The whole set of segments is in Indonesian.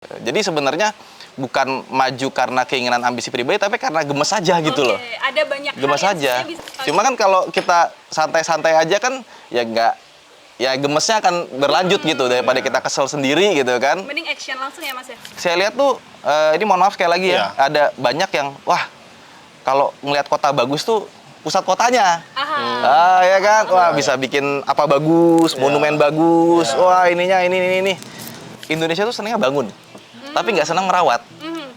Jadi sebenarnya bukan maju karena keinginan ambisi pribadi, tapi karena gemes aja gitu loh. Ada banyak Gemes hal yang aja. bisa. Cuma kan kalau kita santai-santai aja kan ya nggak, ya gemesnya akan berlanjut gitu daripada kita kesel sendiri gitu kan. Mending action langsung ya Mas ya. Saya lihat tuh ini mohon maaf sekali lagi ya, ada banyak yang wah kalau ngelihat kota bagus tuh pusat kotanya. Ya kan, wah bisa bikin apa bagus, monumen bagus, wah ininya ini. Indonesia tuh senangnya bangun, tapi nggak senang merawat.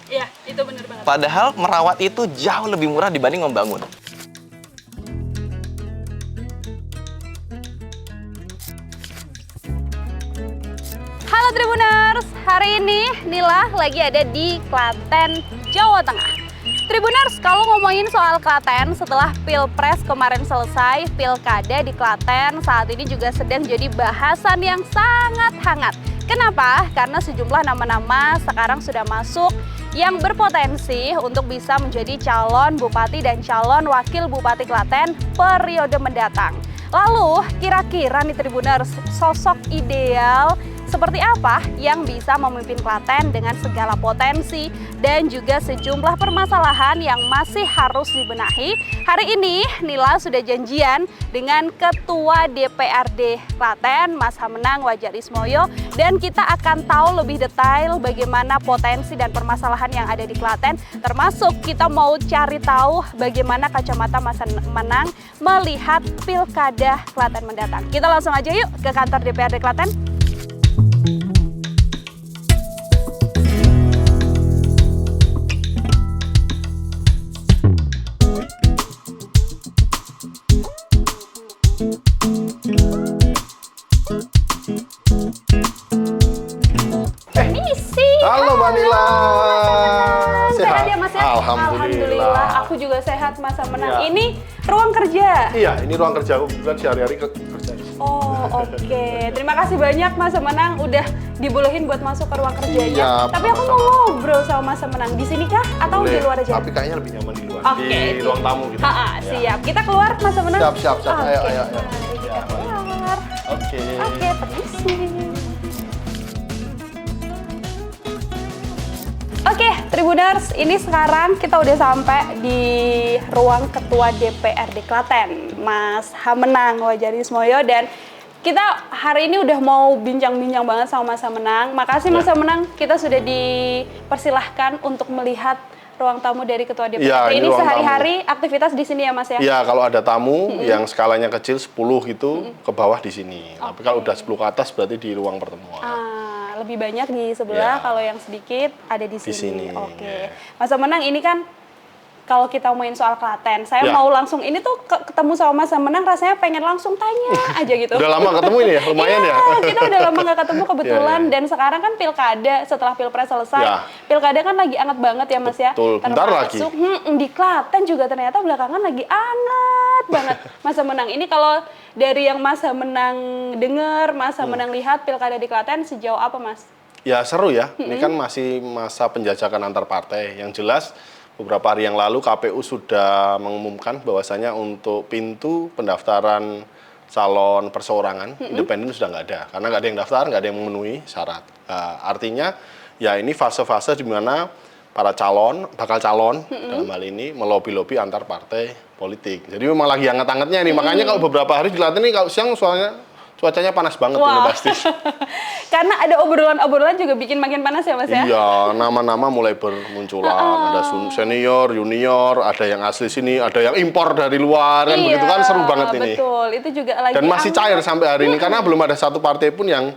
Iya, itu benar banget. Padahal merawat itu jauh lebih murah dibanding membangun. Halo Tribuners, hari ini Nila lagi ada di Klaten, Jawa Tengah. Tribuners, kalau ngomongin soal Klaten, setelah Pilpres kemarin selesai, Pilkada di Klaten saat ini juga sedang jadi bahasan yang sangat hangat. Kenapa? Karena sejumlah nama-nama sekarang sudah masuk yang berpotensi untuk bisa menjadi calon bupati dan calon wakil bupati Klaten periode mendatang. Lalu, kira-kira nih Tribuners, sosok ideal seperti apa yang bisa memimpin Klaten dengan segala potensi dan juga sejumlah permasalahan yang masih harus dibenahi? Hari ini Nila sudah janjian dengan Ketua DPRD Klaten, Mas Hamenang Wadjarismoyo, dan kita akan tahu lebih detail bagaimana potensi dan permasalahan yang ada di Klaten, termasuk kita mau cari tahu bagaimana kacamata Mas Hamenang melihat Pilkada Klaten mendatang. Kita langsung aja yuk ke kantor DPRD Klaten. Halo Mbak Nila. Sehat ya Mas ya? Alhamdulillah. Aku juga sehat Mas Hamenang. Iya. Ini ruang kerja. Iya, ini ruang kerja aku kebetulan sehari-hari kerja. Oh, oke. Terima kasih banyak Mas Hamenang udah dibolehin buat masuk ke ruang kerjanya. Iya, Tapi aku mau ngobrol sama Mas Hamenang di sini kah atau Boleh, di luar aja? tapi kayaknya lebih nyaman di luar. Oke, di ruang tamu gitu. Siap. Kita keluar Mas Hamenang. Siap. Oke, Ayo. mari kita keluar. Oke. Oke, permisi. Oke, Tribuners, ini sekarang kita udah sampai di ruang Ketua DPRD Klaten, Mas Hamenang Wadjarismoyo, dan kita hari ini udah mau bincang-bincang banget sama Mas Hamenang. Makasih Mas Hamenang, kita sudah dipersilahkan untuk melihat ruang tamu dari Ketua DPRD. Ya, ini ruang sehari-hari aktivitas di sini ya Mas ya? Iya, kalau ada tamu yang skalanya kecil 10 itu ke bawah di sini. Tapi kalau udah 10 ke atas berarti di ruang pertemuan. Lebih banyak di sebelah, Ya. kalau yang sedikit ada di sini. sini, Oke. ya. Mas Hamenang, ini kan kalau kita main soal Klaten, saya Ya. mau langsung ini tuh ketemu sama Mas Hamenang, rasanya pengen langsung tanya aja gitu. Udah lama ketemu ini ya? Lumayan Iya, ya? kita udah lama nggak ketemu kebetulan. Ya. Dan sekarang kan Pilkada, setelah Pilpres selesai, Ya. Pilkada kan lagi anget banget ya Mas ya. Betul, bentar lagi. Di Klaten juga ternyata belakangan lagi anget banget. Mas Hamenang, ini kalau dari yang Mas Hamenang dengar, Mas Hamenang lihat Pilkada di Klaten sejauh apa Mas? Ya seru ya, ini kan masih masa penjajakan antar partai. Yang jelas beberapa hari yang lalu KPU sudah mengumumkan bahwasanya untuk pintu pendaftaran calon perseorangan independen sudah nggak ada. Karena nggak ada yang daftar, nggak ada yang memenuhi syarat. Artinya ya ini fase-fase di mana para bakal calon dalam hal ini melobi-lobi antar partai politik. Jadi memang lagi hangat-hangatnya ini. Makanya kalau beberapa hari di Klaten ini kalau siang soalnya cuacanya panas banget ini pasti. Karena ada obrolan-obrolan juga bikin makin panas ya Mas ya? Iya, nama-nama mulai bermunculan. Ada senior, junior, ada yang asli sini, ada yang impor dari luar, kan begitu kan seru banget ini. Betul, itu juga lagi Dan masih cair sampai hari ini, karena belum ada satu partai pun yang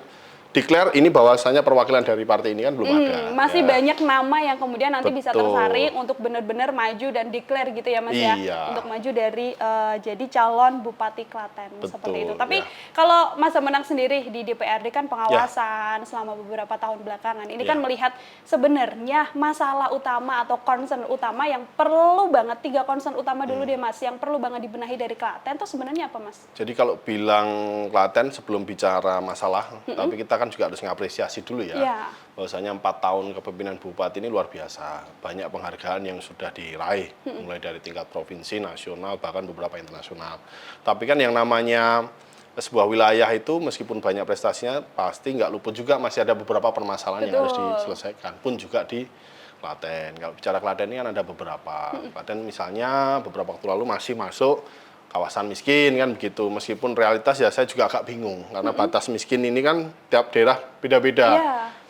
declare ini bahwasanya perwakilan dari partai ini kan belum ada. Masih ya. banyak nama yang kemudian nanti bisa Betul. tersaring untuk benar-benar maju dan declare gitu ya Mas ya, Iya. untuk maju dari jadi calon Bupati Klaten. Betul, Seperti itu. Tapi ya. kalau Mas Hamenang sendiri di DPRD kan pengawasan selama beberapa tahun belakangan ini kan melihat sebenarnya masalah utama atau concern utama yang perlu banget, 3 concern utama dulu deh Mas, yang perlu banget dibenahi dari Klaten itu sebenarnya apa Mas? Jadi kalau bilang Klaten sebelum bicara masalah, tapi kita kan juga harus ngapresiasi dulu ya. Iya. Bahwasanya 4 tahun kepemimpinan Bupati ini luar biasa. Banyak penghargaan yang sudah diraih, mulai dari tingkat provinsi, nasional, bahkan beberapa internasional. Tapi kan yang namanya sebuah wilayah itu meskipun banyak prestasinya pasti nggak luput juga masih ada beberapa permasalahan yang harus diselesaikan. Pun juga di Klaten. Kalau bicara Klaten ini kan ada beberapa. Klaten misalnya beberapa waktu lalu masih masuk kawasan miskin kan begitu. Meskipun realitas ya saya juga agak bingung karena batas miskin ini kan tiap daerah beda-beda.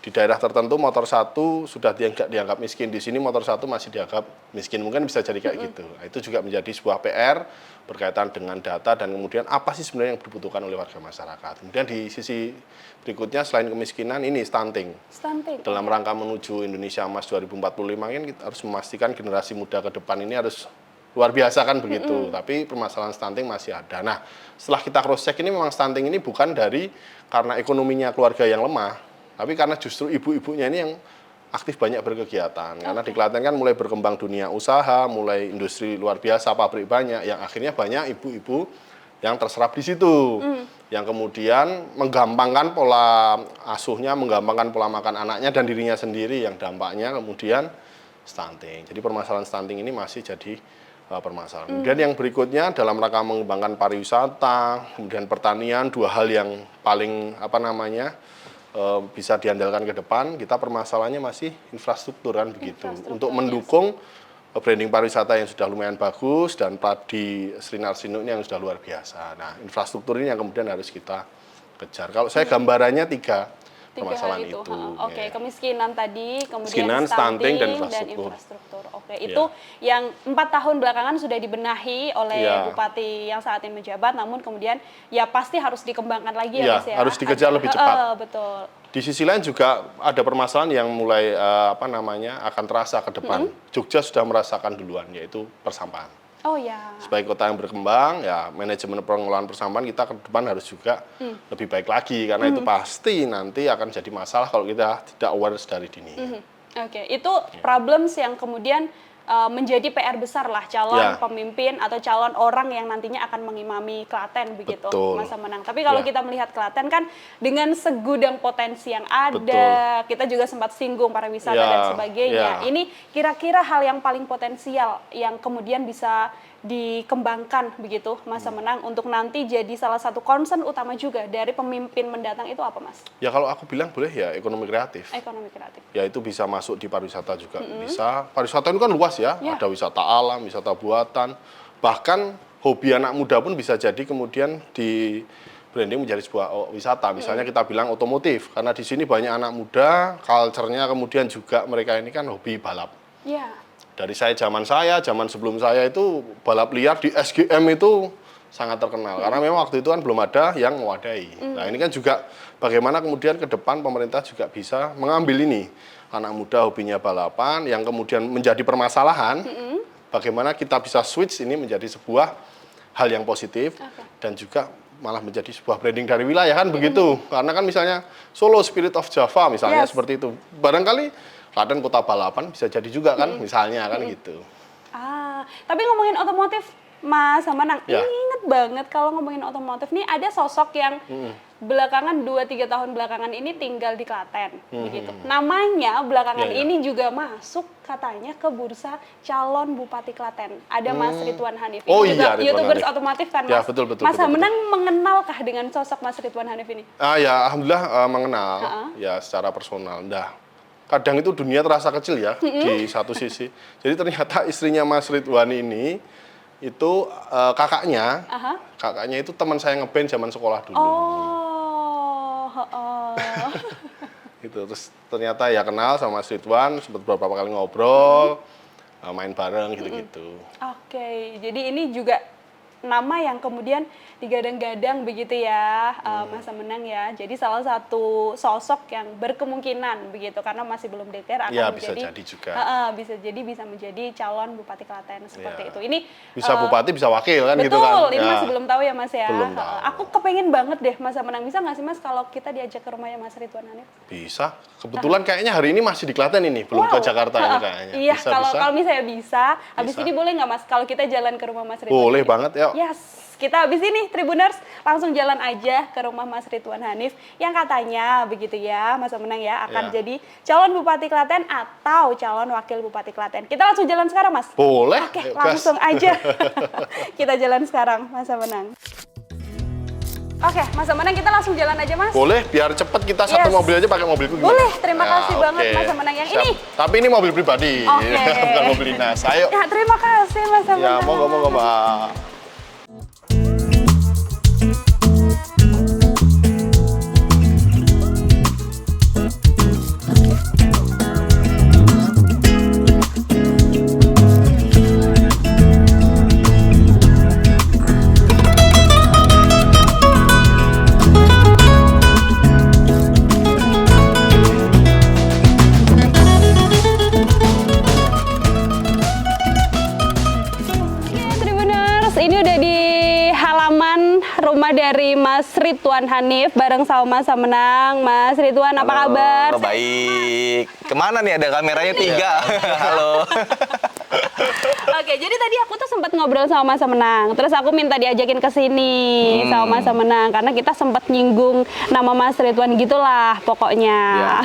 Di daerah tertentu motor satu sudah dianggap miskin, di sini motor satu masih dianggap miskin, mungkin bisa jadi kayak gitu. Nah, itu juga menjadi sebuah PR berkaitan dengan data dan kemudian apa sih sebenarnya yang dibutuhkan oleh warga masyarakat. Kemudian di sisi berikutnya selain kemiskinan ini stunting. Dalam rangka menuju Indonesia Emas 2045 kan kita harus memastikan generasi muda ke depan ini harus luar biasa kan begitu. Tapi permasalahan stunting masih ada. Nah, setelah kita cross check ini memang stunting ini bukan dari karena ekonominya keluarga yang lemah. Tapi karena justru ibu-ibunya ini yang aktif banyak berkegiatan. Karena di Klaten kan mulai berkembang dunia usaha, mulai industri luar biasa, pabrik banyak, yang akhirnya banyak ibu-ibu yang terserap di situ. Yang kemudian menggampangkan pola asuhnya, menggampangkan pola makan anaknya dan dirinya sendiri, yang dampaknya kemudian stunting. Jadi permasalahan stunting ini masih jadi permasalahan. Kemudian yang berikutnya dalam rangka mengembangkan pariwisata, kemudian pertanian, dua hal yang paling bisa diandalkan ke depan, kita permasalahannya masih infrastruktur kan begitu. Untuk mendukung branding pariwisata yang sudah lumayan bagus dan padi Srinar Sinuk ini yang sudah luar biasa. Nah, infrastruktur ini yang kemudian harus kita kejar. Kalau saya gambarannya tiga permasalahan itu. Oke, kemiskinan tadi, kemudian stunting dan infrastruktur. Oke, itu yang 4 tahun belakangan sudah dibenahi oleh Bupati yang saat ini menjabat, namun kemudian ya pasti harus dikembangkan lagi ya Mas ya. Harus dikejar lebih cepat. Betul. Di sisi lain juga ada permasalahan yang mulai akan terasa ke depan. Jogja sudah merasakan duluan, yaitu persampahan. Oh ya. Sebagai kota yang berkembang, ya manajemen pengelolaan persampahan kita ke depan harus juga lebih baik lagi karena itu pasti nanti akan jadi masalah kalau kita tidak aware dari dini. Oke, itu problems yang kemudian menjadi PR besar lah calon pemimpin atau calon orang yang nantinya akan mengimami Klaten begitu masa menang. Tapi kalau kita melihat Klaten kan dengan segudang potensi yang ada, kita juga sempat singgung pariwisata dan sebagainya. Ini kira-kira hal yang paling potensial yang kemudian bisa dikembangkan begitu masa menang untuk nanti jadi salah satu concern utama juga dari pemimpin mendatang itu apa Mas? Ya kalau aku bilang boleh ya ekonomi kreatif. Ekonomi kreatif. Ya itu bisa masuk di pariwisata juga bisa. Pariwisata itu kan luas ya, ada wisata alam, wisata buatan, bahkan hobi anak muda pun bisa jadi kemudian di branding menjadi sebuah wisata. Misalnya kita bilang otomotif, karena di sini banyak anak muda, culture-nya kemudian juga mereka ini kan hobi balap. Dari zaman sebelum saya itu balap liar di SGM itu sangat terkenal. Karena memang waktu itu kan belum ada yang mewadai. Nah ini kan juga bagaimana kemudian ke depan pemerintah juga bisa mengambil ini. Anak muda hobinya balapan yang kemudian menjadi permasalahan. Bagaimana kita bisa switch ini menjadi sebuah hal yang positif. Dan juga malah menjadi sebuah branding dari wilayah kan begitu. Karena kan misalnya Solo Spirit of Java misalnya seperti itu. Barangkali Klaten kota balapan bisa jadi juga kan misalnya kan gitu. Tapi ngomongin otomotif Mas Samanang, inget banget kalau ngomongin otomotif nih ada sosok yang belakangan 2-3 tahun belakangan ini tinggal di Klaten begitu. Namanya belakangan ini juga masuk katanya ke bursa calon Bupati Klaten. Ada Mas Ridwan Hanif. Ini juga YouTubers otomotif kan Mas? Betul, Mas Samanang mengenalkah dengan sosok Mas Ridwan Hanif ini? Ya alhamdulillah mengenal ya secara personal. Kadang itu dunia terasa kecil ya di satu sisi. Jadi ternyata istrinya Mas Ridwan ini itu kakaknya itu teman saya ngeband zaman sekolah dulu. Gitu. Terus ternyata ya kenal sama Mas Ridwan, sempat beberapa kali ngobrol, main bareng gitu-gitu. Oke, jadi ini juga nama yang kemudian digadang-gadang begitu ya masa menang ya. Jadi salah satu sosok yang berkemungkinan begitu karena masih belum deklar akan bisa menjadi calon Bupati Klaten seperti itu. Ini bisa bupati bisa wakil kan gitu kan. Betul, ini masih belum tahu ya Mas ya. Belum tahu. Aku kepengen banget deh masa menang, bisa nggak sih Mas kalau kita diajak ke rumahnya Mas Ridwan Hanif? Bisa. Kebetulan kayaknya hari ini masih di Klaten ini, belum ke Jakarta ini kayaknya. Iya, kalau misalnya bisa, habis ini boleh nggak Mas kalau kita jalan ke rumah Mas Ridwan? Boleh banget ya. Yes. Kita habis ini Tribuners langsung jalan aja ke rumah Mas Ridwan Hanif yang katanya begitu ya Mas Menang ya akan jadi calon Bupati Klaten atau calon Wakil Bupati Klaten. Kita langsung jalan sekarang Mas? Boleh. Oke, langsung aja. Kita jalan sekarang Mas Menang. Oke, Mas Menang, kita langsung jalan aja, Mas. Boleh, biar cepet kita satu mobil aja pakai mobilku gimana? Boleh, terima kasih banget Mas Menang yang Siap. ini. Tapi ini mobil pribadi, Oke. bukan mobil dinas. Ayo. Ya, terima kasih Mas Ya, Menang. monggo Mbak. Tribuners, ini udah di halaman rumah dari Mas Ridwan Hanif bareng sama Mas Menang. Mas Ridwan, apa kabar? Halo, baik. Kemana nih, ada kameranya 3? Halo. Oke, jadi tadi aku tuh sempat ngobrol sama Mas Menang. Terus aku minta diajakin ke sini sama Mas Menang karena kita sempat nyinggung nama Mas Ridwan gitulah pokoknya. Ya.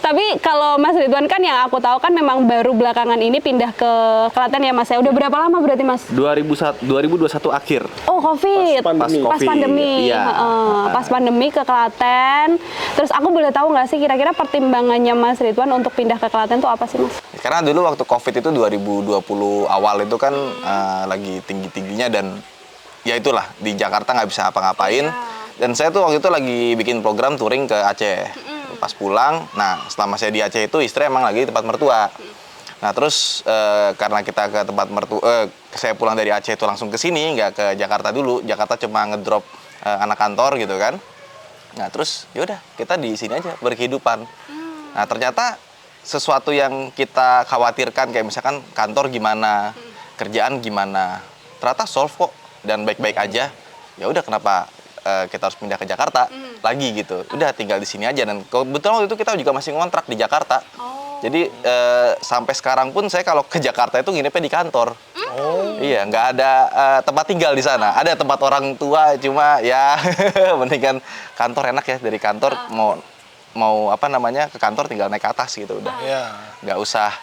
Tapi kalau Mas Ridwan kan yang aku tahu kan memang baru belakangan ini pindah ke Klaten ya Mas ya. Udah berapa lama berarti Mas? 2021 akhir. Oh, Covid. Pas pandemi. Pas pandemi. Iya. Pas pandemi ke Klaten. Terus aku boleh tahu nggak sih kira-kira pertimbangannya Mas Ridwan untuk pindah ke Klaten tuh apa sih Mas? Karena dulu waktu Covid itu 2020 awal itu kan lagi tinggi-tingginya dan ya itulah di Jakarta nggak bisa apa-ngapain. Dan saya tuh waktu itu lagi bikin program touring ke Aceh. Pas pulang, nah selama saya di Aceh itu istri emang lagi di tempat mertua. Nah terus karena kita ke tempat mertua, saya pulang dari Aceh itu langsung ke sini, nggak ke Jakarta dulu. Jakarta cuma ngedrop anak kantor gitu kan. Nah terus yaudah kita di sini aja berkehidupan. Nah ternyata sesuatu yang kita khawatirkan kayak misalkan kantor gimana, kerjaan gimana, ternyata solve kok dan baik-baik aja. Ya udah kenapa kita harus pindah ke Jakarta lagi gitu. Udah tinggal di sini aja dan kebetulan waktu itu kita juga masih ngontrak di Jakarta. Jadi sampai sekarang pun saya kalau ke Jakarta itu nginepnya di kantor. Iya, nggak ada tempat tinggal di sana. Ada tempat orang tua cuma ya mendingan kantor enak ya, dari kantor mau apa namanya ke kantor tinggal naik ke atas gitu udah. Nggak usah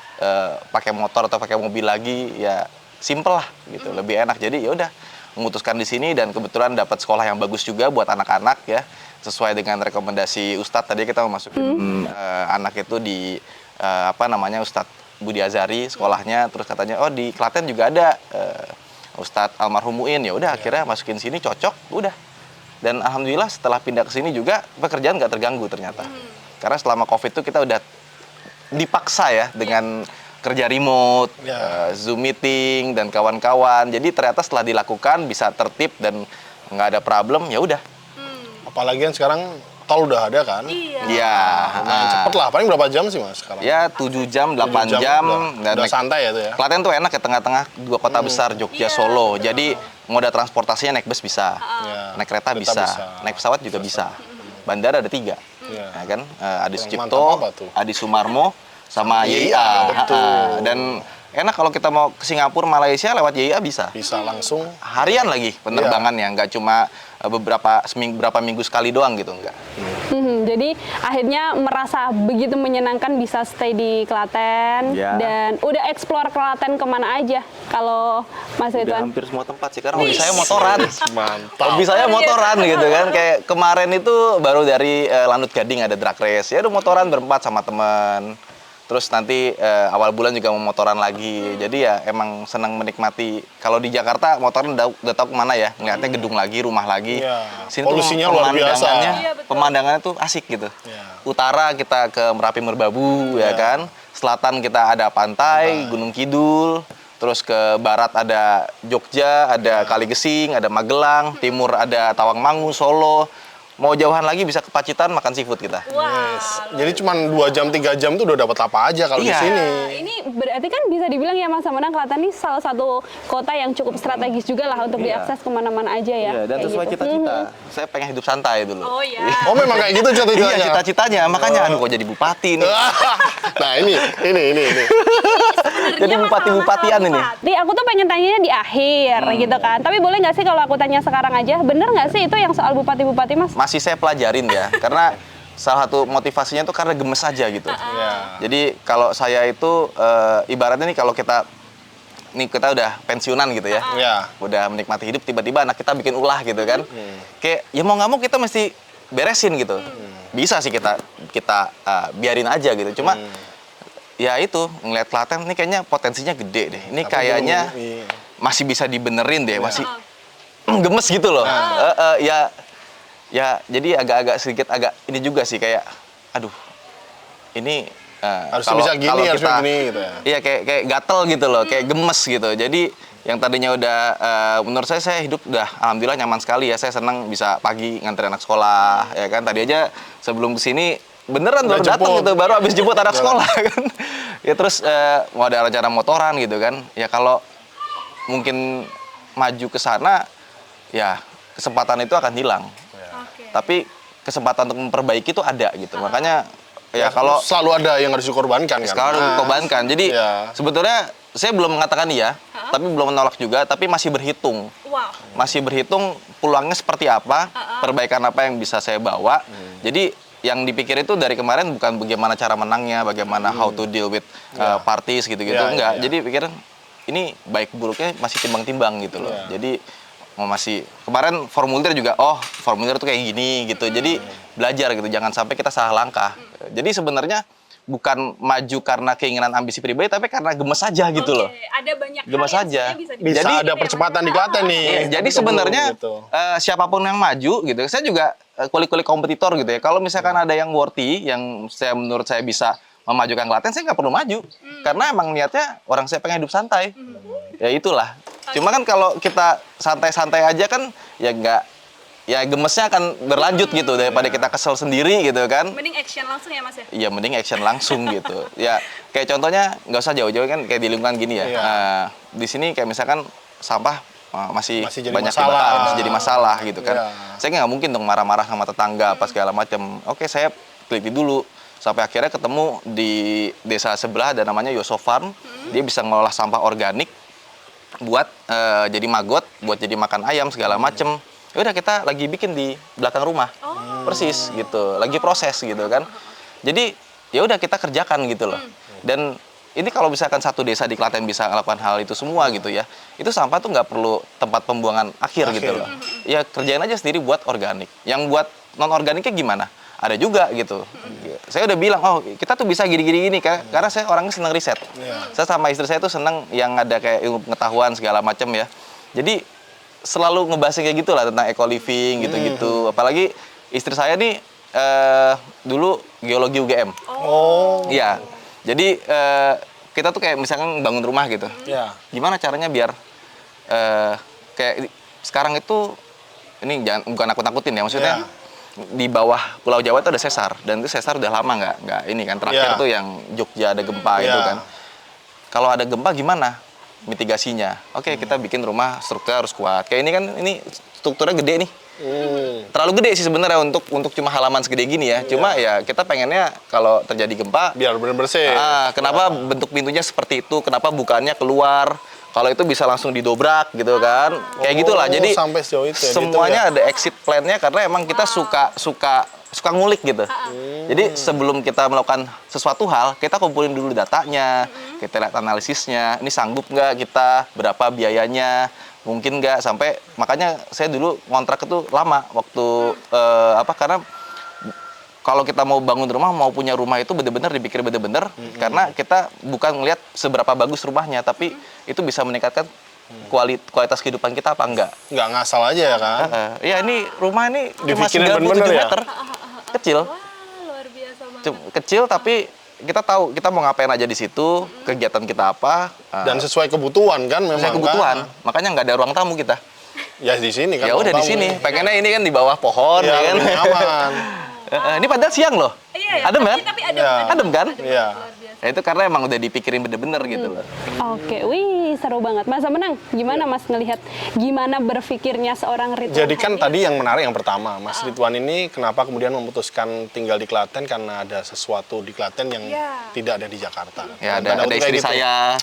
pakai motor atau pakai mobil lagi, ya simple lah gitu, lebih enak. Jadi ya udah memutuskan di sini dan kebetulan dapat sekolah yang bagus juga buat anak-anak ya, sesuai dengan rekomendasi Ustadz. Tadi kita mau masukin anak itu di apa namanya Ustadz Budi Azari sekolahnya, terus katanya oh di Klaten juga ada Ustadz Almarhum Muin. Ya udah akhirnya masukin sini, cocok udah. Dan alhamdulillah setelah pindah ke sini juga pekerjaan nggak terganggu ternyata. Karena selama Covid itu kita udah dipaksa ya dengan kerja remote, Zoom meeting dan kawan-kawan. Jadi ternyata setelah dilakukan bisa tertib dan nggak ada problem, ya udah. Apalagi kan sekarang tol udah ada kan? Iya. Lumayan cepet lah, paling berapa jam sih Mas sekarang? Ya 7 jam, 8 jam. Udah santai ya tuh ya? Klaten tuh enak ya, tengah-tengah dua kota besar, Jogja, Solo. Jadi moda transportasinya naik bus bisa, naik kereta bisa, naik pesawat juga bisa. Bandara ada 3, ya kan? Adi Sucipto, Adi Sumarmo, sama YIA. Dan enak kalau kita mau ke Singapura, Malaysia lewat YIA bisa. Bisa langsung. Harian lagi penerbangannya, nggak cuma beberapa minggu sekali doang gitu, enggak. Jadi akhirnya merasa begitu menyenangkan bisa stay di Klaten dan udah explore Klaten kemana aja kalau Mas Ridwan? Hampir semua tempat sih, karena hobi saya motoran. Mantap. Hobi saya motoran gitu kan, kayak kemarin itu baru dari Lanut Gading ada drag race, ya udah motoran berempat sama teman. Terus nanti awal bulan juga mau motoran lagi. Jadi ya emang senang menikmati. Kalau di Jakarta motoran udah tahu kemana ya. Ngeliatnya gedung lagi, rumah lagi. Sini polusinya tuh luar biasa. Pemandangannya tuh asik gitu. Utara kita ke Merapi Merbabu ya kan. Selatan kita ada pantai, Gunung Kidul. Terus ke barat ada Jogja, ada Kali Gesing, ada Magelang. Timur ada Tawangmangu, Solo. Mau jauhan lagi bisa ke Pacitan makan seafood kita. Jadi cuma 2 jam 3 jam tuh udah dapat apa aja kalau di sini. Ini berarti kan bisa dibilang ya Mas Menang, Klaten ini salah satu kota yang cukup strategis juga lah untuk diakses kemana-mana aja ya. Dan sesuai cita-cita. Saya pengen hidup santai dulu. Oh memang kayak gitu cita-citanya? Iya, cita-citanya. Makanya aduh kok jadi bupati nih. Nah ini. Jadi bupati-bupatian ini. Aku tuh pengen tanyanya di akhir gitu kan. Tapi boleh nggak sih kalau aku tanya sekarang aja? Bener nggak sih itu yang soal bupati-bupati Mas? Masih saya pelajarin ya. Karena salah satu motivasinya tuh karena gemes aja gitu. Jadi kalau saya itu ibaratnya nih kalau kita nih kita udah pensiunan gitu ya. Udah menikmati hidup, tiba-tiba anak kita bikin ulah gitu kan. Kayak ya mau nggak mau kita mesti beresin gitu. Bisa sih kita biarin aja gitu. Cuma ya itu ngeliat Klaten ini kayaknya potensinya gede deh. Ini kayaknya masih bisa dibenerin deh, masih gemes gitu loh. Ya jadi agak-agak sedikit agak ini juga sih kayak aduh ini harus bisa gini, harus gini gitu ya. Iya kayak gatel gitu loh, kayak gemes gitu. Jadi yang tadinya udah menurut saya hidup udah alhamdulillah nyaman sekali ya. Saya senang bisa pagi nganterin anak sekolah ya kan. Tadi aja sebelum kesini beneran baru datang gitu, baru habis jemput anak sekolah kan. Ya terus mau ada rencana motoran gitu kan. Ya kalau mungkin maju ke sana ya kesempatan itu akan hilang. Tapi kesempatan untuk memperbaiki itu ada gitu. Makanya ya kalau selalu ada yang harus dikorbankan kan. Selalu dikorbankan. Jadi sebetulnya saya belum mengatakan iya, tapi belum menolak juga, tapi masih berhitung. Masih berhitung peluangnya seperti apa, perbaikan apa yang bisa saya bawa. Jadi yang dipikir itu dari kemarin bukan bagaimana cara menangnya, bagaimana how to deal with parties gitu-gitu, enggak. Jadi pikiran ini baik buruknya masih timbang-timbang gitu loh. Jadi mau masih kemarin formulir juga, formulir tuh kayak gini gitu. Jadi belajar gitu, jangan sampai kita salah langkah. Jadi sebenarnya bukan maju karena keinginan ambisi pribadi, tapi karena gemes saja gitu loh. Ada banyak gemes saja. Bisa jadi ada percepatan di Klaten nih. Jadi sebenarnya gitu. Siapapun yang maju gitu, saya juga kulik-kulik kompetitor gitu ya. Kalau misalkan ada yang worthy, yang menurut saya bisa memajukan Klaten, saya nggak perlu maju. Karena emang niatnya orang saya pengen hidup santai. Ya itulah. Cuma kan kalau kita santai-santai aja kan ya nggak, ya gemesnya akan berlanjut gitu daripada kita kesel sendiri gitu kan. Mending action langsung ya Mas ya? Iya mending action langsung gitu. Ya kayak contohnya nggak usah jauh-jauh kan kayak di lingkungan gini ya. Di sini kayak misalkan sampah masih banyak dibakar, masih jadi masalah gitu kan. Saya nggak mungkin dong marah-marah sama tetangga apa segala macam. Oke, saya teliti dulu. Sampai akhirnya ketemu di desa sebelah ada namanya Yoso Farm. Dia bisa mengolah sampah organik buat jadi magot, buat jadi makan ayam segala macem. Ya udah kita lagi bikin di belakang rumah, persis gitu, lagi proses gitu kan. Jadi ya udah kita kerjakan gitu loh. Dan ini kalau misalkan satu desa di Klaten bisa melakukan hal itu semua gitu ya, itu sampah tuh nggak perlu tempat pembuangan akhir gitu loh. Ya kerjain aja sendiri buat organik. Yang buat non organiknya gimana? Ada juga gitu. Saya udah bilang, kita tuh bisa gini-gini karena saya orangnya senang riset. Saya sama istri saya tuh senang yang ada kayak ilmu pengetahuan segala macam ya. Jadi selalu ngebahasin kayak gitu lah tentang eco living gitu-gitu. Apalagi istri saya nih dulu geologi UGM. Iya. Jadi kita tuh kayak misalkan bangun rumah gitu. Gimana caranya biar kayak sekarang itu ini bukan nakut-nakutin ya, maksudnya di bawah Pulau Jawa itu ada sesar, dan itu sesar udah lama nggak ini kan, terakhir tuh yang Jogja ada gempa itu kan. Kalau ada gempa gimana mitigasinya? Oke, kita bikin rumah strukturnya harus kuat. Kayak ini kan, ini strukturnya gede nih. Terlalu gede sih sebenarnya untuk cuma halaman segede gini ya. Cuma ya kita pengennya kalau terjadi gempa biar benar bersih. Kenapa bentuk pintunya seperti itu? Kenapa bukaannya keluar? Kalau itu bisa langsung didobrak gitu kan. Kayak gitulah. Jadi sampai sejauh itu ya, semuanya gitu ya? ada exit plan-nya karena emang kita suka ngulik gitu. Jadi sebelum kita melakukan sesuatu hal, kita kumpulin dulu datanya, kita lihat analisisnya. Ini sanggup nggak kita? Berapa biayanya? Mungkin nggak, sampai makanya saya dulu ngontrak itu lama waktu karena kalau kita mau bangun rumah, mau punya rumah itu bener-bener dipikir bener-bener, karena kita bukan ngelihat seberapa bagus rumahnya, tapi itu bisa meningkatkan kualitas kehidupan kita apa enggak. Nggak ngasal aja ya kan? Ya ini rumah ini cuma Dipikirin 97 bener-bener meter, kecil. Wah, luar biasa banget. Kecil tapi kita tahu kita mau ngapain aja di situ, kegiatan kita apa. Dan sesuai kebutuhan kan memang. Sesuai kebutuhan, makanya nggak ada ruang tamu kita. Ya di sini kan. Ya udah di sini, pengennya ini kan di bawah pohon ya kan. Aman. Ini padahal siang loh. Iya, adem kan? Tapi adem. Adem kan? Iya. Ya itu karena emang udah dipikirin bener-bener gitu loh. Oke, wih seru banget. Mas Menang, gimana Mas ngelihat gimana berpikirnya seorang Ridwan? Jadi kan tadi yang menarik yang pertama, Mas Ridwan ini kenapa kemudian memutuskan tinggal di Klaten karena ada sesuatu di Klaten yang tidak ada di Jakarta. Ya ada istri gitu. saya.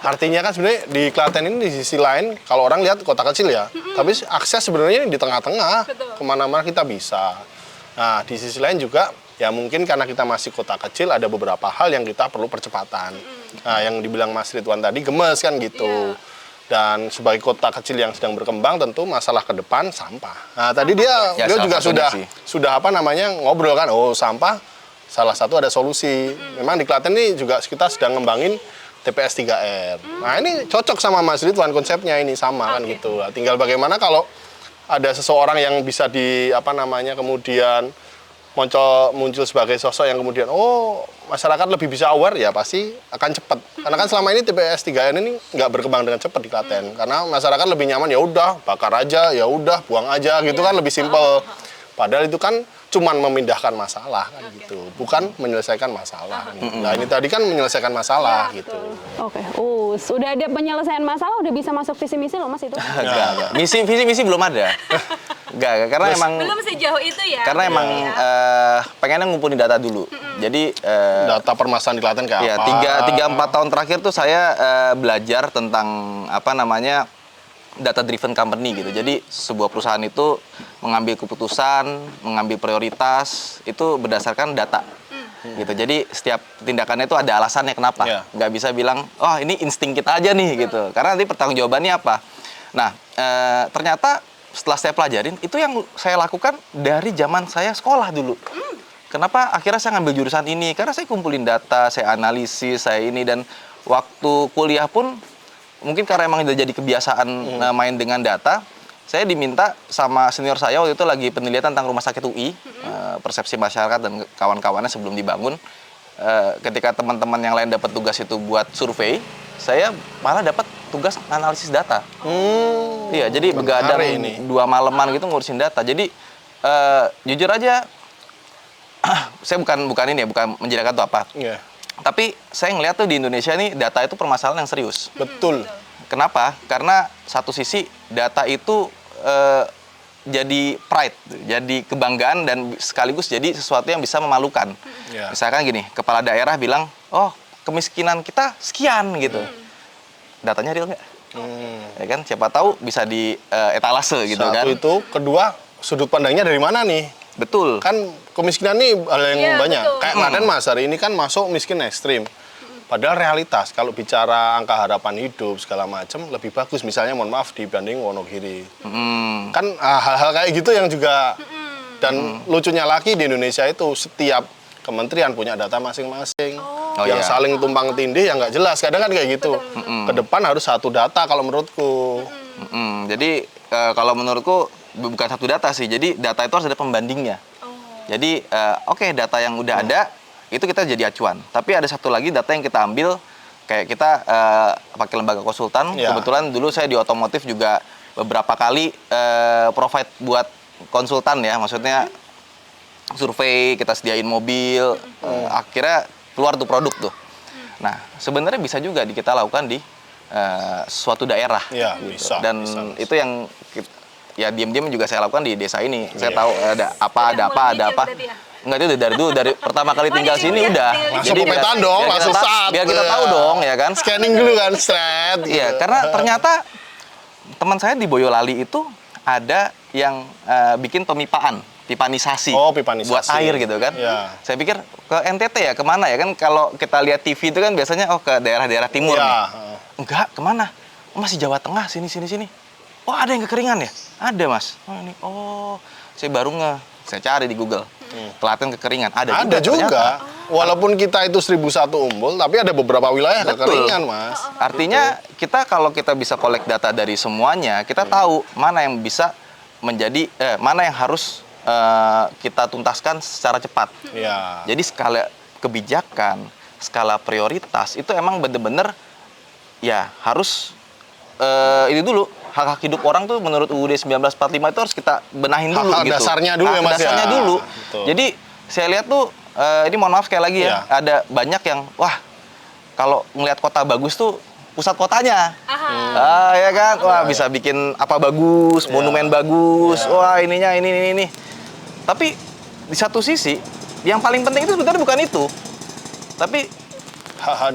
Artinya kan sebenarnya di Klaten ini di sisi lain, kalau orang lihat kota kecil ya, tapi akses sebenarnya di tengah-tengah, kemana-mana kita bisa. Nah, di sisi lain juga Ya mungkin karena kita masih kota kecil, ada beberapa hal yang kita perlu percepatan. Nah, yang dibilang Mas Ridwan tadi, gemes kan gitu. Dan sebagai kota kecil yang sedang berkembang, tentu masalah ke depan sampah. Nah, tadi dia juga sudah apa namanya ngobrol kan, oh sampah salah satu ada solusi. Memang di Klaten ini juga kita sedang ngembangin TPS 3R. Nah, ini cocok sama Mas Ridwan, konsepnya ini sama kan gitu. Nah, tinggal bagaimana kalau ada seseorang yang bisa kemudian muncul sebagai sosok yang kemudian masyarakat lebih bisa aware, ya pasti akan cepat. Karena kan selama ini TPS 3R ini nggak berkembang dengan cepat di Klaten. Karena masyarakat lebih nyaman, ya udah bakar aja, ya udah buang aja gitu kan, lebih simpel. Padahal itu kan cuman memindahkan masalah kan gitu, bukan menyelesaikan masalah. Gitu. Nah, ini tadi kan menyelesaikan masalah gitu. Oke, sudah ada penyelesaian masalah, udah bisa masuk visi misi loh Mas itu. Enggak. Visi misi belum ada. Enggak, karena emang belum sejauh itu ya. Karena emang pengennya ngumpulin data dulu. Jadi data permasalahan di Klaten kayak ya, apa? 3-4 tahun terakhir tuh saya belajar tentang data driven company gitu. Jadi sebuah perusahaan itu mengambil keputusan, mengambil prioritas itu berdasarkan data. Gitu. Jadi setiap tindakannya itu ada alasannya kenapa. Nggak bisa bilang, "Oh, ini insting kita aja nih." gitu. Karena nanti pertanggungjawabannya apa. Nah, ternyata setelah saya pelajarin, itu yang saya lakukan dari zaman saya sekolah dulu. Kenapa akhirnya saya ngambil jurusan ini? Karena saya kumpulin data, saya analisis, saya ini, dan waktu kuliah pun mungkin karena emang udah jadi kebiasaan main dengan data, saya diminta sama senior saya waktu itu lagi penelitian tentang rumah sakit UI, persepsi masyarakat dan kawan-kawannya sebelum dibangun. Ketika teman-teman yang lain dapat tugas itu buat survei, saya malah dapat tugas analisis data. Iya, jadi begadang 2 malaman gitu ngurusin data. Jadi jujur aja, saya bukan menjelekan atau apa. Tapi saya ngeliat tuh di Indonesia nih data itu permasalahan yang serius. Betul. Kenapa? Karena satu sisi data itu jadi pride, jadi kebanggaan dan sekaligus jadi sesuatu yang bisa memalukan. Misalkan gini, kepala daerah bilang, "Oh, kemiskinan kita sekian," gitu. Datanya real nggak? Ya kan? Siapa tahu bisa di etalase gitu kan. Satu itu, kedua sudut pandangnya dari mana nih? Betul. Kan kemiskinan nih hal yang banyak. Betul. Kayak Klaten Mas, hari ini kan masuk miskin ekstrim. Padahal realitas, kalau bicara angka harapan hidup segala macam lebih bagus. Misalnya, mohon maaf, dibanding Wonogiri. Kan hal-hal kayak gitu yang juga, dan lucunya lagi di Indonesia itu setiap kementerian punya data masing-masing. Yang saling tumpang tindih yang nggak jelas. Kadang kan kayak gitu. Ke depan harus satu data kalau menurutku. Jadi kalau menurutku bukan satu data sih. Jadi data itu harus ada pembandingnya. Jadi data yang udah ada itu kita jadi acuan. Tapi ada satu lagi data yang kita ambil, kayak kita pakai lembaga konsultan. Kebetulan dulu saya di otomotif juga beberapa kali provide buat konsultan ya. Maksudnya survei, kita sediain mobil, akhirnya keluar tuh produk tuh. Nah, sebenarnya bisa juga kita lakukan di suatu daerah. Bisa. Dan bisa. itu yang ya diam-diam juga saya lakukan di desa ini. Saya tahu ada apa. Enggak, itu dari dulu, dari pertama kali tinggal sini udah. Langsung pemetaan dong, langsung saat. Biar kita tahu dong, ya kan. Scanning dulu kan, set. Iya, karena ternyata teman saya di Boyolali itu ada yang bikin pemipaan, pipanisasi. Pipanisasi. Buat air gitu kan. Saya pikir ke NTT ya, kemana ya kan, kalau kita lihat TV itu kan biasanya ke daerah-daerah timur nih. Enggak, kemana? Masih Jawa Tengah, sini. Oh, ada yang kekeringan ya? Ada, Mas. Saya baru saya cari di Google. Klaten kekeringan. Ada juga. Walaupun kita itu 1001 umbul, tapi ada beberapa wilayah kekeringan, Mas. Artinya kalau kita bisa collect data dari semuanya, kita tahu mana yang bisa menjadi, mana yang harus kita tuntaskan secara cepat. Jadi skala kebijakan, skala prioritas itu emang bener-bener ya harus ini dulu. Hak-hak hidup orang tuh menurut UUD 1945 itu harus kita benahin dulu gitu. Dasarnya dulu ya, Mas. Dasarnya dulu. Jadi saya lihat tuh ini mohon maaf sekali lagi ya, ada banyak yang kalau ngelihat kota bagus tuh pusat kotanya. Ya kan? Bisa bikin apa bagus, monumen bagus. Ininya ini. Tapi di satu sisi yang paling penting itu sebenarnya bukan itu. Tapi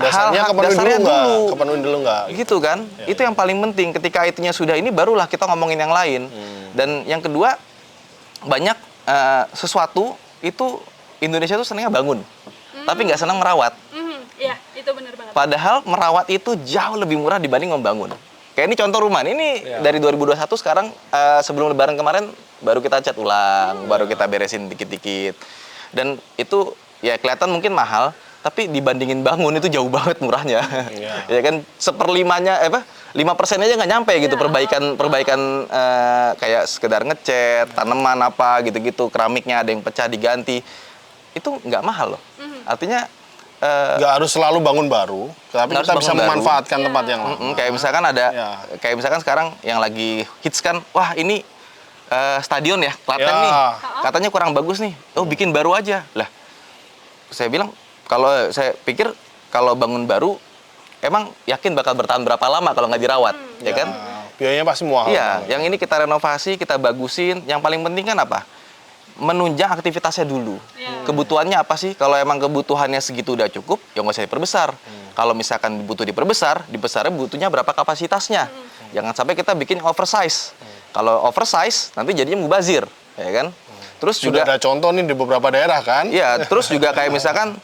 dasarnya kepenuhin dulu nggak? Gitu kan? Itu yang paling penting. Ketika itunya sudah ini, barulah kita ngomongin yang lain. Dan yang kedua, banyak sesuatu itu Indonesia tuh senangnya bangun, tapi nggak senang merawat. Iya, itu benar banget. Padahal merawat itu jauh lebih murah dibanding membangun. Kayak ini contoh rumah ini dari 2021 sekarang sebelum Lebaran kemarin baru kita cat ulang, baru kita beresin dikit-dikit. Dan itu ya kelihatan mungkin mahal, tapi dibandingin bangun itu jauh banget murahnya. Ya kan 1/5-nya 5% aja nggak nyampe gitu perbaikan kayak sekedar ngecat, tanaman apa gitu-gitu, keramiknya ada yang pecah diganti. Itu nggak mahal loh. Artinya nggak harus selalu bangun baru, tapi kita bisa memanfaatkan tempat yang lama. Kayak misalkan kayak misalkan sekarang yang lagi hits kan, wah ini stadion ya, Klaten nih, katanya kurang bagus nih, bikin baru aja. Lah, saya bilang, kalau saya pikir kalau bangun baru, emang yakin bakal bertahan berapa lama kalau nggak dirawat, ya kan? Biayanya pasti mahal. Iya, yang ini kita renovasi, kita bagusin, yang paling penting kan apa? Menunjang aktivitasnya dulu. Kebutuhannya apa sih? Kalau emang kebutuhannya segitu udah cukup, ya nggak usah diperbesar. Kalau misalkan butuh dibesarnya butuhnya berapa kapasitasnya. Jangan sampai kita bikin oversize. Kalau oversize, nanti jadinya mubazir, ya kan? Terus Sudah juga ada contoh nih di beberapa daerah kan? Iya, terus juga kayak misalkan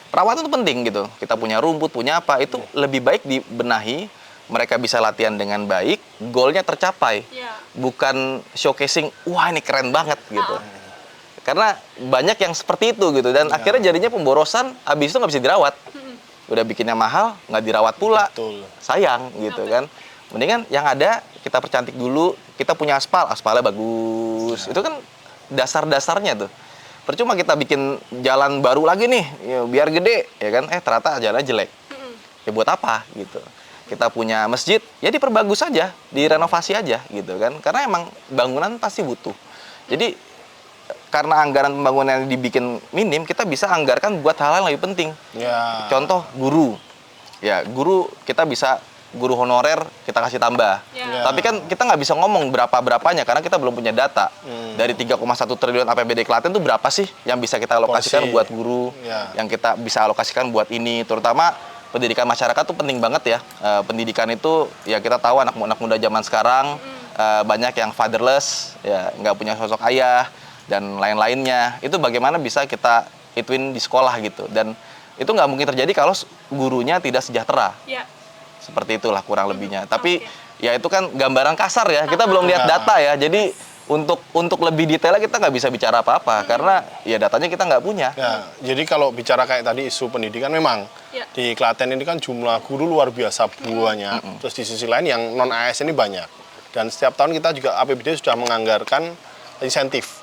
perawatan itu penting gitu. Kita punya rumput, punya apa, itu lebih baik dibenahi. Mereka bisa latihan dengan baik, goalnya tercapai. Bukan showcasing, wah ini keren banget gitu. Karena banyak yang seperti itu gitu. Dan akhirnya jadinya pemborosan, habis itu nggak bisa dirawat. Udah bikinnya mahal, nggak dirawat pula. Betul. Sayang gitu kan. Mendingan yang ada, kita percantik dulu, kita punya aspalnya bagus. Itu kan dasar-dasarnya tuh. Percuma kita bikin jalan baru lagi nih, ya, biar gede, ya kan? Ternyata jalannya jelek. Ya buat apa gitu. Kita punya masjid, ya diperbagus aja, direnovasi aja gitu kan. Karena emang bangunan pasti butuh. Jadi karena anggaran pembangunan yang dibikin minim, kita bisa anggarkan buat hal-hal yang lebih penting. Contoh guru. Ya, guru kita bisa guru honorer kita kasih tambah. Tapi kan kita nggak bisa ngomong berapa-berapanya karena kita belum punya data. Dari 3,1 triliun APBD Klaten itu berapa sih yang bisa kita alokasikan buat guru, yang kita bisa alokasikan buat ini, terutama pendidikan masyarakat tuh penting banget ya. Pendidikan itu ya kita tahu anak muda zaman sekarang banyak yang fatherless, ya nggak punya sosok ayah dan lain-lainnya. Itu bagaimana bisa kita ituin di sekolah gitu. Dan itu nggak mungkin terjadi kalau gurunya tidak sejahtera. Seperti itulah kurang lebihnya. Tapi ya itu kan gambaran kasar ya. Kita belum lihat data ya. Jadi untuk lebih detailnya kita nggak bisa bicara apa-apa karena ya datanya kita nggak punya. Jadi kalau bicara kayak tadi isu pendidikan memang di Klaten ini kan jumlah guru luar biasa banyak. Terus di sisi lain yang non AS ini banyak. Dan setiap tahun kita juga APBD sudah menganggarkan insentif.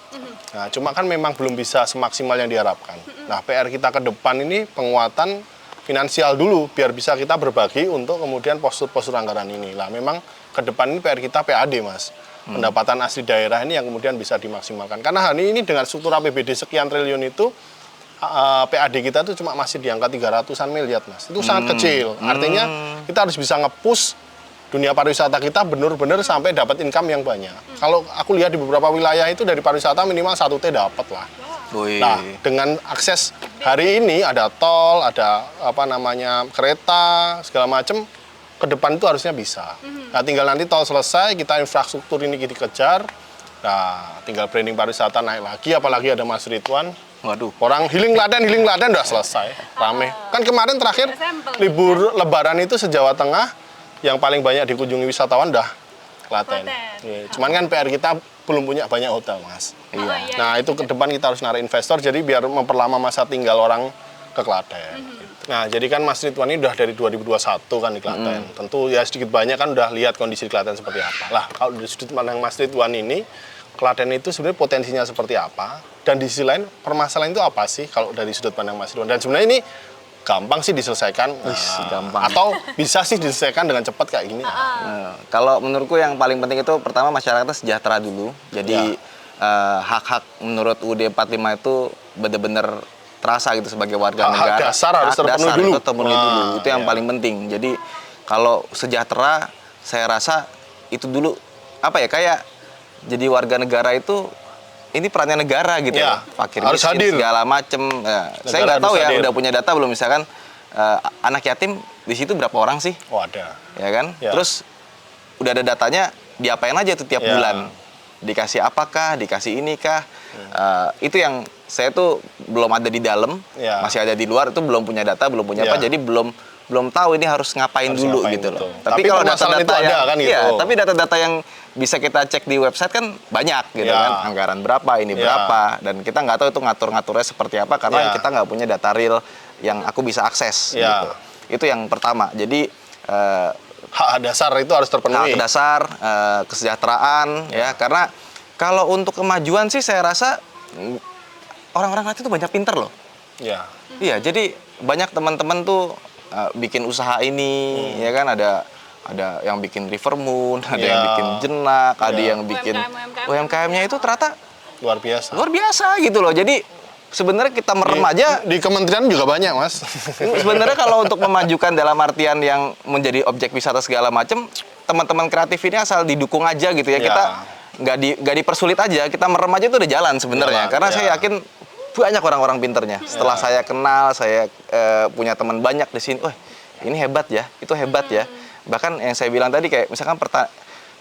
Nah, cuma kan memang belum bisa semaksimal yang diharapkan. Nah, PR kita ke depan ini penguatan finansial dulu biar bisa kita berbagi untuk kemudian postur-postur anggaran ini. Lah memang ke depan ini PR kita PAD, Mas. Pendapatan asli daerah ini yang kemudian bisa dimaksimalkan. Karena hari ini dengan struktur APBD sekian triliun itu PAD kita itu cuma masih di angka 300-an miliar, Mas. Itu sangat kecil. Artinya kita harus bisa nge-push dunia pariwisata kita benar-benar sampai dapat income yang banyak. Kalau aku lihat di beberapa wilayah itu dari pariwisata minimal 1 T dapat lah. Nah, dengan akses hari ini ada tol, ada kereta, segala macam, ke depan itu harusnya bisa. Nah, tinggal nanti tol selesai, kita infrastruktur ini dikejar. Nah, tinggal branding pariwisata naik lagi, apalagi ada Mas Ridwan. Waduh. Orang healing Klaten udah selesai, rame. Kan kemarin terakhir libur Lebaran itu se-Jawa Tengah yang paling banyak dikunjungi wisatawan dah Klaten. Cuman kan PR kita belum punya banyak hotel, Mas. Nah, itu ke depan kita harus narik investor jadi biar memperlama masa tinggal orang ke Klaten. Nah, jadi kan Mas Ridwan ini udah dari 2021 kan di Klaten. Tentu ya sedikit banyak kan udah lihat kondisi Klaten seperti apa. Lah, kalau dari sudut pandang Mas Ridwan ini, Klaten itu sebenarnya potensinya seperti apa? Dan di sisi lain, permasalahan itu apa sih kalau dari sudut pandang Mas Ridwan? Dan sebenarnya ini gampang sih diselesaikan. Gampang. Atau bisa sih diselesaikan dengan cepat kayak gini. Kalau menurutku yang paling penting itu pertama masyarakatnya sejahtera dulu. Jadi hak-hak menurut UUD 45 itu benar-benar terasa gitu sebagai warga negara. Hak dasar harus terpenuhi dulu. Itu terpenuhi dulu. Itu yang paling penting. Jadi kalau sejahtera, saya rasa itu dulu kayak jadi warga negara itu ini perannya negara gitu ya. Fakir miskin segala macem. Saya nggak tahu ya udah punya data belum misalkan anak yatim di situ berapa orang sih? Oh, ada. Ya kan? Terus udah ada datanya diapain aja tuh tiap bulan. dikasih apakah, dikasih inikah. Itu yang saya tuh belum ada di dalam, masih ada di luar, itu belum punya data, belum punya apa, jadi belum tahu ini harus ngapain dulu gitu loh. Tapi kalau data-data yang kan gitu. Iya, tapi data-data yang bisa kita cek di website kan banyak gitu kan, anggaran berapa, ini berapa, dan kita nggak tahu itu ngatur-ngaturnya seperti apa karena kita nggak punya data real yang aku bisa akses gitu. Itu yang pertama. Jadi hak dasar itu harus terpenuhi. Hak dasar, kesejahteraan ya, karena kalau untuk kemajuan sih saya rasa orang-orang itu banyak pinter loh. Iya, jadi banyak teman-teman tuh bikin usaha ini, ya kan, ada yang bikin River Moon, ada yang bikin Jenak, ada yang bikin UMKM-nya itu ternyata luar biasa gitu loh. Jadi sebenarnya kita merem aja di kementerian juga banyak, Mas. Sebenarnya kalau untuk memajukan dalam artian yang menjadi objek wisata segala macam, teman-teman kreatif ini asal didukung aja gitu ya. Kita nggak dipersulit aja, kita merem aja itu udah jalan sebenarnya. Karena saya yakin banyak orang-orang pinternya. Setelah saya kenal, saya punya teman banyak di sini. Wah, ini hebat ya, itu hebat ya. Bahkan yang saya bilang tadi kayak misalkan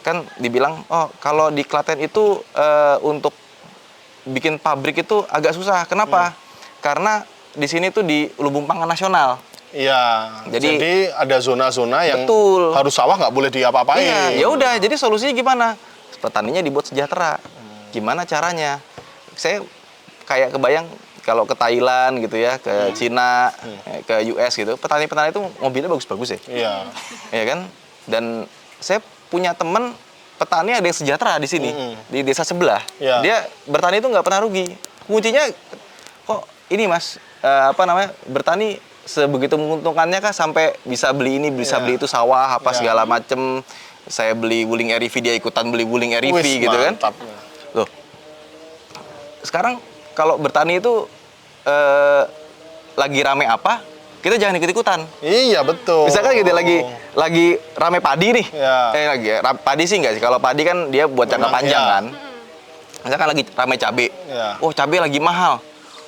kan dibilang, oh kalau di Klaten itu untuk bikin pabrik itu agak susah. Kenapa? Karena di sini tuh di lumbung pangan nasional. Iya. Jadi ada zona-zona yang harus sawah nggak boleh diapa-apain. Iya. Ya udah. Jadi solusinya gimana? Petaninya dibuat sejahtera. Gimana caranya? Saya kayak kebayang kalau ke Thailand gitu ya, ke Cina, ke US gitu, petani-petani itu mobilnya bagus-bagus ya. Iya. Iya kan? Dan saya punya teman petani ada yang sejahtera di sini, di desa sebelah. Dia bertani itu nggak pernah rugi. Kuncinya kok ini Mas, bertani sebegitu menguntungkannya kah sampai bisa beli ini, bisa beli itu sawah apa segala macem. Saya beli wuling REV, dia ikutan beli wuling REV gitu kan. Loh. Sekarang kalau bertani itu lagi rame apa, kita jangan ikut-ikutan. Iya, betul. Misalkan gitu lagi rame padi nih. Padi sih enggak sih. Kalau padi kan dia buat jangka panjang kan. Misalkan lagi rame cabai. Oh, cabai lagi mahal.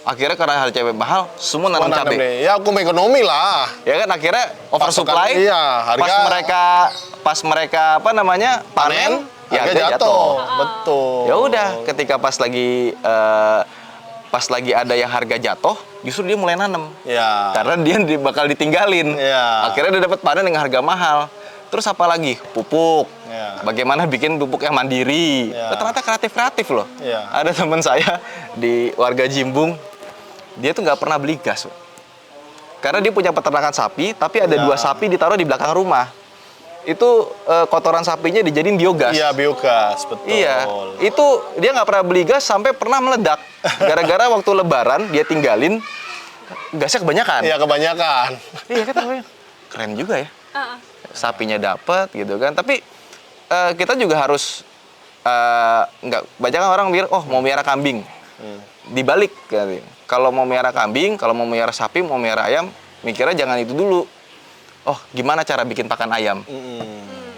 Akhirnya karena harga cabai mahal, semua nanam cabai. Ya, hukum ekonomi lah. Ya kan akhirnya oversupply. Harga pas mereka panen, ya harga jatuh. Betul. Ya udah, ketika pas lagi ada yang harga jatuh, justru dia mulai nanam. Karena dia bakal ditinggalin. Akhirnya dia dapat panen dengan harga mahal. Terus apa lagi? Pupuk. Bagaimana bikin pupuk yang mandiri. Ternyata kreatif loh. Ada teman saya di warga Jimbung, dia tuh nggak pernah beli gas. Karena dia punya peternakan sapi, tapi ada 2 sapi ditaruh di belakang rumah. Itu kotoran sapinya dijadiin biogas. Iya, biogas, betul. Iya, itu dia nggak pernah beli gas sampai pernah meledak. Gara-gara waktu lebaran dia tinggalin, gasnya kebanyakan. Iya, kebanyakan. Iya kan, keren juga ya. Sapinya dapet gitu kan. Tapi kita juga harus, nggak, banyak orang mikir, oh mau miara kambing. Dibalik, kalau mau miara kambing, kalau mau miara sapi, mau miara ayam, mikirnya jangan itu dulu. Oh, gimana cara bikin pakan ayam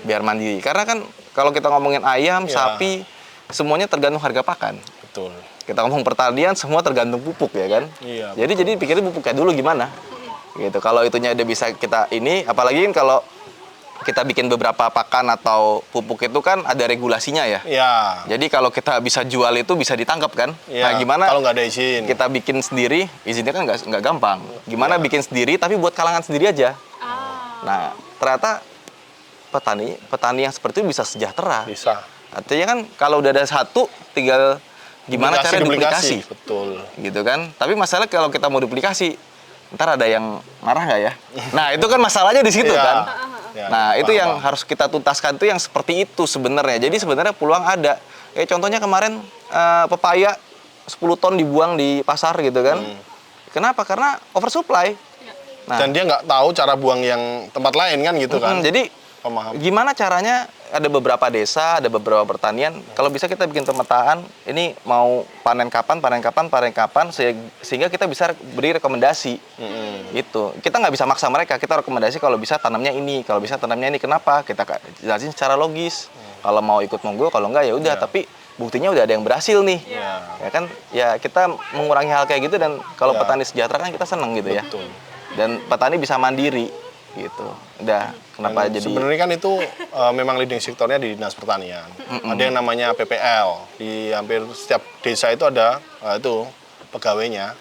biar mandiri? Karena kan kalau kita ngomongin ayam, sapi, semuanya tergantung harga pakan. Betul. Kita ngomong pertanian, semua tergantung pupuk ya kan. Iya. Jadi pikirin pupuknya dulu gimana. Gitu. Kalau itunya udah bisa kita ini, apalagi kan kalau kita bikin beberapa pakan atau pupuk itu kan ada regulasinya ya. Iya. Jadi kalau kita bisa jual itu bisa ditangkap kan. Nah, gimana kalau nggak ada izin? Kita bikin sendiri, izinnya kan nggak gampang. Gimana bikin sendiri tapi buat kalangan sendiri aja. Nah, ternyata petani yang seperti itu bisa sejahtera. Bisa. Artinya kan kalau udah ada satu, tinggal gimana cara duplikasi. Betul. Gitu kan. Tapi masalah kalau kita mau duplikasi, ntar ada yang marah nggak ya? Nah, itu kan masalahnya di situ kan. Nah, itu yang harus kita tuntaskan itu yang seperti itu sebenarnya. Jadi sebenarnya peluang ada. Kayak contohnya kemarin pepaya 10 ton dibuang di pasar gitu kan. Kenapa? Karena oversupply. Nah, dan dia nggak tahu cara buang yang tempat lain kan gitu kan. Jadi gimana caranya, ada beberapa desa, ada beberapa pertanian, kalau bisa kita bikin pemetaan, ini mau panen kapan, sehingga kita bisa beri rekomendasi. Gitu. Kita nggak bisa maksa mereka, kita rekomendasi kalau bisa tanamnya ini, kalau bisa tanamnya ini. Kenapa? Kita jelasin secara logis. Kalau mau ikut monggo, kalau nggak ya udah. Tapi buktinya udah ada yang berhasil nih. Ya kan? Ya kita mengurangi hal kayak gitu, dan kalau petani sejahtera kan kita seneng gitu ya. Betul. Dan petani bisa mandiri. gitu. Udah, kenapa Dan jadi sebenarnya kan itu memang leading sektornya di Dinas Pertanian. Ada yang namanya PPL. Di hampir setiap desa itu ada itu pegawainya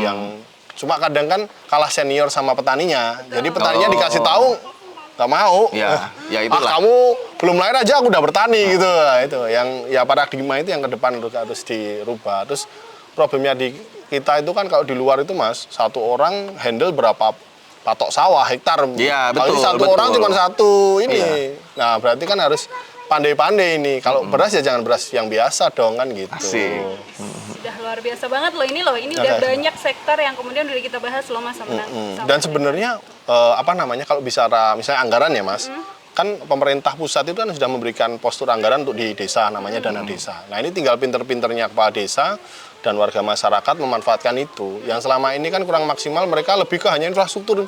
yang cuma kadang kan kalah senior sama petaninya. Jadi petaninya dikasih tahu nggak mau. ya itulah. Kamu belum lahir aja aku udah bertani gitu. Nah, itu yang ya paradigma itu yang ke depan harus dirubah. Terus problemnya di kita itu kan kalau di luar itu Mas, satu orang handle berapa patok sawah hektar. Iya, Kalau betul, ini satu betul. orang cuma satu ini. Iya. Nah, berarti kan harus pandai-pandai ini. Kalau beras ya jangan beras yang biasa dong kan gitu. Asik. Sudah luar biasa banget loh ini udah banyak sektor yang kemudian udah kita bahas loh Mas Menang. Dan sebenarnya apa namanya kalau bicara misalnya anggaran ya Mas, kan pemerintah pusat itu kan sudah memberikan postur anggaran untuk di desa namanya dana desa. Nah ini tinggal pinter-pinternya kepala desa dan warga masyarakat memanfaatkan itu. Yang selama ini kan kurang maksimal, mereka lebih ke hanya infrastruktur.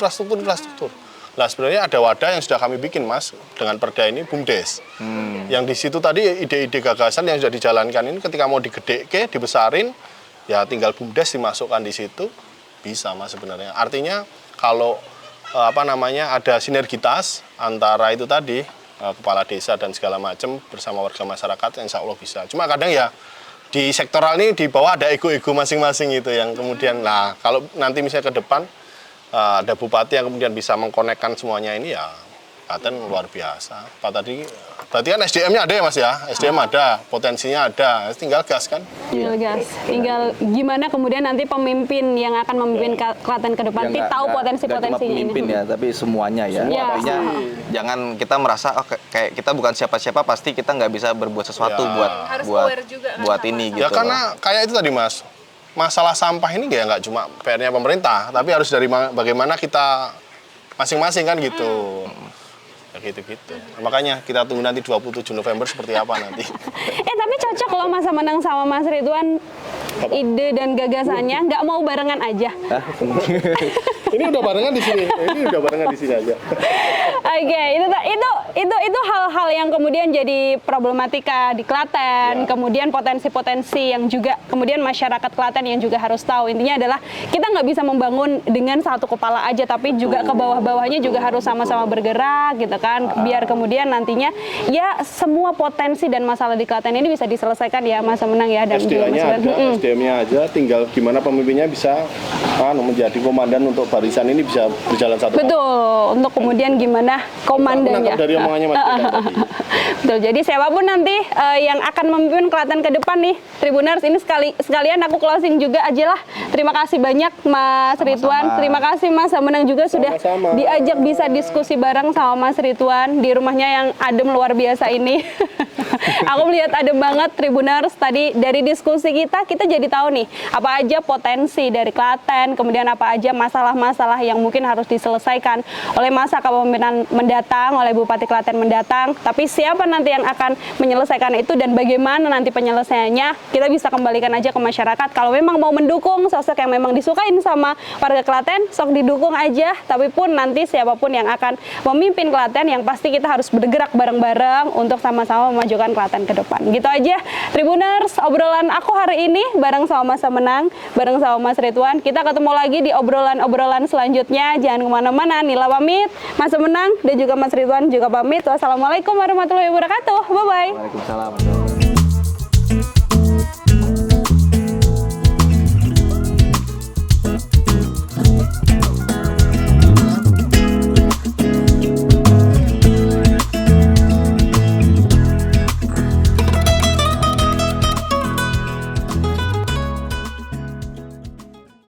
Nah sebenarnya ada wadah yang sudah kami bikin Mas dengan perda ini BUMDes. Yang di situ tadi ide-ide gagasan yang sudah dijalankan ini ketika mau digedeke, dibesarin, ya tinggal BUMDes dimasukkan di situ bisa Mas sebenarnya. Artinya kalau apa namanya ada sinergitas antara itu tadi kepala desa dan segala macam bersama warga masyarakat, insya Allah bisa. Cuma kadang ya di sektoral ini di bawah ada ego-ego masing-masing gitu yang kemudian, nah kalau nanti misalnya ke depan ada bupati yang kemudian bisa mengkonekkan semuanya ini ya Klaten luar biasa. Pak tadi berarti kan SDM-nya ada ya Mas ya? SDM ada, potensinya ada, tinggal gas kan? Tinggal gas. Tinggal gimana kemudian nanti pemimpin yang akan memimpin Klaten ke depan Ya, tahu nggak potensi-potensinya cuma pemimpin ini. ya, tapi semuanya ya. Iya. Artinya jangan kita merasa oh, kayak kita bukan siapa-siapa pasti kita nggak bisa berbuat sesuatu Ya. Harus aware juga kan buat sama- ini sama- gitu. Ya karena kayak itu tadi Mas, masalah sampah ini ya nggak cuma PR-nya pemerintah, tapi harus dari bagaimana kita masing-masing kan gitu. Ya gitu-gitu. Makanya kita tunggu nanti 27 November seperti apa nanti. Tapi cocok loh Mas Menang sama Mas Ridwan, ide dan gagasannya nggak mau barengan aja. Ini udah barengan di sini. Ini udah barengan di sini aja. Oke, itu hal-hal yang kemudian jadi problematika di Klaten, kemudian potensi-potensi yang juga kemudian masyarakat Klaten yang juga harus tahu. Intinya adalah kita nggak bisa membangun dengan satu kepala aja, tapi juga ke bawah-bawahnya juga harus sama-sama bergerak gitu kan, biar kemudian nantinya ya semua potensi dan masalah di Klaten ini bisa diselesaikan ya Mas Menang ya dan juga Mas Ridwan. SDM-nya aja, tinggal gimana pemimpinnya bisa menjadi komandan untuk barisan ini bisa berjalan satu. Betul, untuk kemudian gimana komandannya. Dari omongannya Mas Ridwan tadi. Betul, jadi siapapun nanti yang akan memimpin Klaten ke depan nih, Tribuners, ini sekalian aku closing juga aja lah. Terima kasih banyak Mas Ridwan, terima kasih Mas Menang juga sudah diajak bisa diskusi bareng sama Mas Ridwan di rumahnya yang adem luar biasa ini. Aku melihat adem banget Tribuners, tadi dari diskusi kita jadi tahu nih apa aja potensi dari Klaten, kemudian apa aja masalah-masalah yang mungkin harus diselesaikan oleh masa kepemimpinan mendatang, oleh Bupati Klaten mendatang. Tapi siapa nanti yang akan menyelesaikan itu dan bagaimana nanti penyelesaiannya, kita bisa kembalikan aja ke masyarakat. Kalau memang mau mendukung sosok yang memang disukain sama warga Klaten, sok didukung aja. Tapi pun nanti siapapun yang akan memimpin Klaten, yang pasti kita harus bergerak bareng-bareng untuk sama-sama memajukan Klaten ke depan. Gitu aja Tribuners, obrolan aku hari ini bareng sama Mas Menang, bareng sama Mas Ridwan. Kita ketemu lagi di obrolan-obrolan selanjutnya. Jangan kemana-mana. Nila pamit, Mas Menang dan juga Mas Ridwan juga pamit. Wassalamualaikum warahmatullahi wabarakatuh. Bye-bye. Waalaikumsalam.